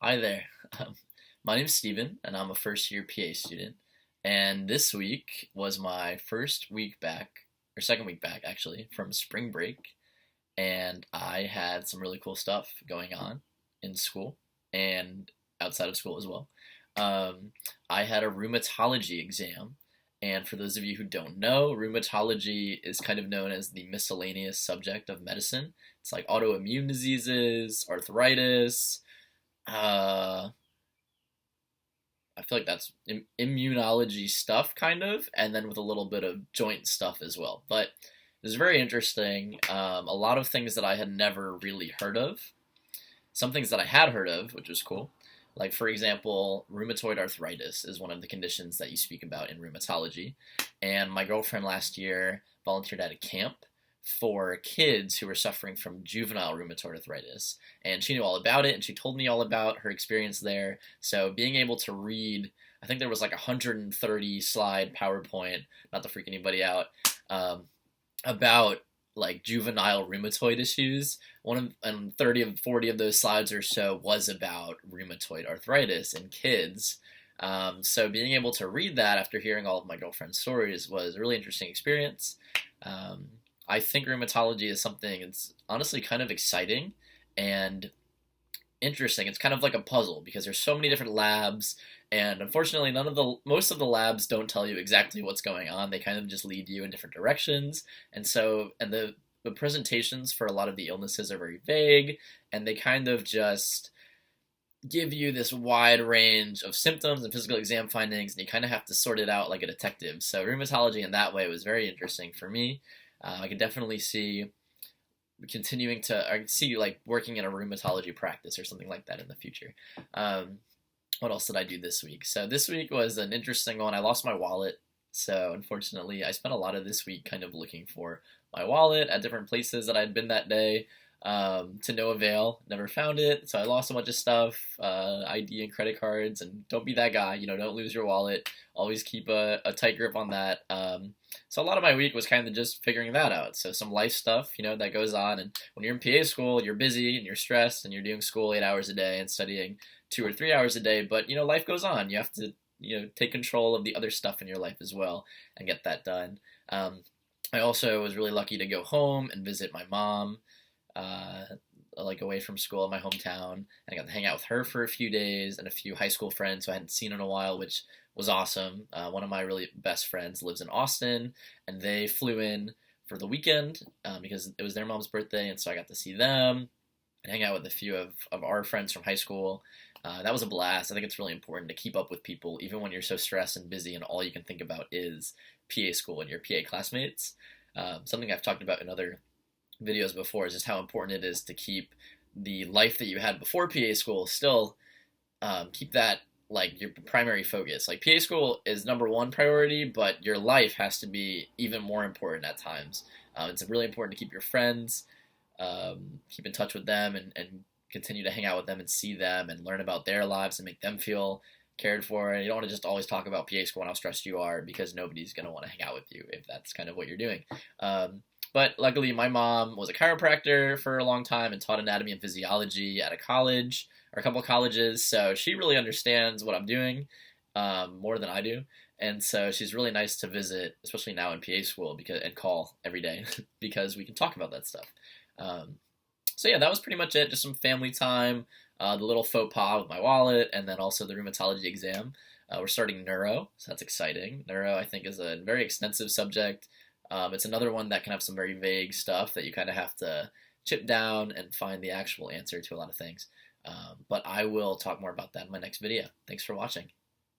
Hi there. Um, my name's Steven, and I'm a first year PA student. And this week was my first week back, or second week back actually, from spring break. And I had some really cool stuff going on in school and outside of school as well. Um, I had a rheumatology exam. And for those of you who don't know, rheumatology is kind of known as the miscellaneous subject of medicine. It's like autoimmune diseases, arthritis, uh, I feel like that's immunology stuff, kind of, and then with a little bit of joint stuff as well. But it was very interesting. A lot of things that I had never really heard of. Some things that I had heard of, which was cool. Like, for example, rheumatoid arthritis is one of the conditions that you speak about in rheumatology. And my girlfriend last year volunteered at a camp for kids who were suffering from juvenile rheumatoid arthritis. And she knew all about it, and she told me all about her experience there. So being able to read, I think there was like a 130 slide PowerPoint, not to freak anybody out, um, about like juvenile rheumatoid issues. One of and 30 of 40 of those slides or so was about rheumatoid arthritis in kids. So being able to read that after hearing all of my girlfriend's stories was a really interesting experience. Um, I think rheumatology is something that's honestly kind of exciting and interesting. It's kind of like a puzzle because there's so many different labs, and unfortunately, none of the most of the labs don't tell you exactly what's going on. They kind of just lead you in different directions, and the presentations for a lot of the illnesses are very vague, and they kind of just give you this wide range of symptoms and physical exam findings, and you kind of have to sort it out like a detective. So rheumatology in that way was very interesting for me. I can definitely see I can see like working in a rheumatology practice or something like that in the future. Um, what else did I do this week? So this week was an interesting one. I lost my wallet. So unfortunately, I spent a lot of this week kind of looking for my wallet at different places that I'd been that day. To no avail. Never found it. So I lost a bunch of stuff, ID and credit cards. And don't be that guy. Don't lose your wallet. Always keep a tight grip on that. So a lot of my week was kind of just figuring that out. So some life stuff, that goes on. And when you're in PA school, you're busy and you're stressed and you're doing school 8 hours a day and studying 2 or 3 hours a day. But life goes on. You have to take control of the other stuff in your life as well and get that done. I also was really lucky to go home and visit my mom, uh, like away from school in my hometown, and I got to hang out with her for a few days and a few high school friends who I hadn't seen in a while, which was awesome. One of my really best friends lives in Austin, and they flew in for the weekend because it was their mom's birthday, and so I got to see them and hang out with a few of our friends from high school. That was a blast. I think it's really important to keep up with people, even when you're so stressed and busy, and all you can think about is PA school and your PA classmates. Something I've talked about in other videos before is just how important it is to keep the life that you had before PA school still, keep that like your primary focus. Like PA school is number one priority, but your life has to be even more important at times. It's really important to keep your friends, keep in touch with them, and continue to hang out with them and see them and learn about their lives and make them feel cared for. And you don't want to just always talk about PA school and how stressed you are, because nobody's going to want to hang out with you if that's kind of what you're doing. But luckily, my mom was a chiropractor for a long time and taught anatomy and physiology at a college or a couple of colleges. So she really understands what I'm doing, more than I do. And so she's really nice to visit, especially now in PA school, and call every day because we can talk about that stuff. Um, so yeah, that was pretty much it. Just some family time, the little faux pas with my wallet, and then also the rheumatology exam. We're starting neuro, so that's exciting. Neuro, I think, is a very extensive subject. It's another one that can have some very vague stuff that you kind of have to chip down and find the actual answer to a lot of things. But I will talk more about that in my next video. Thanks for watching.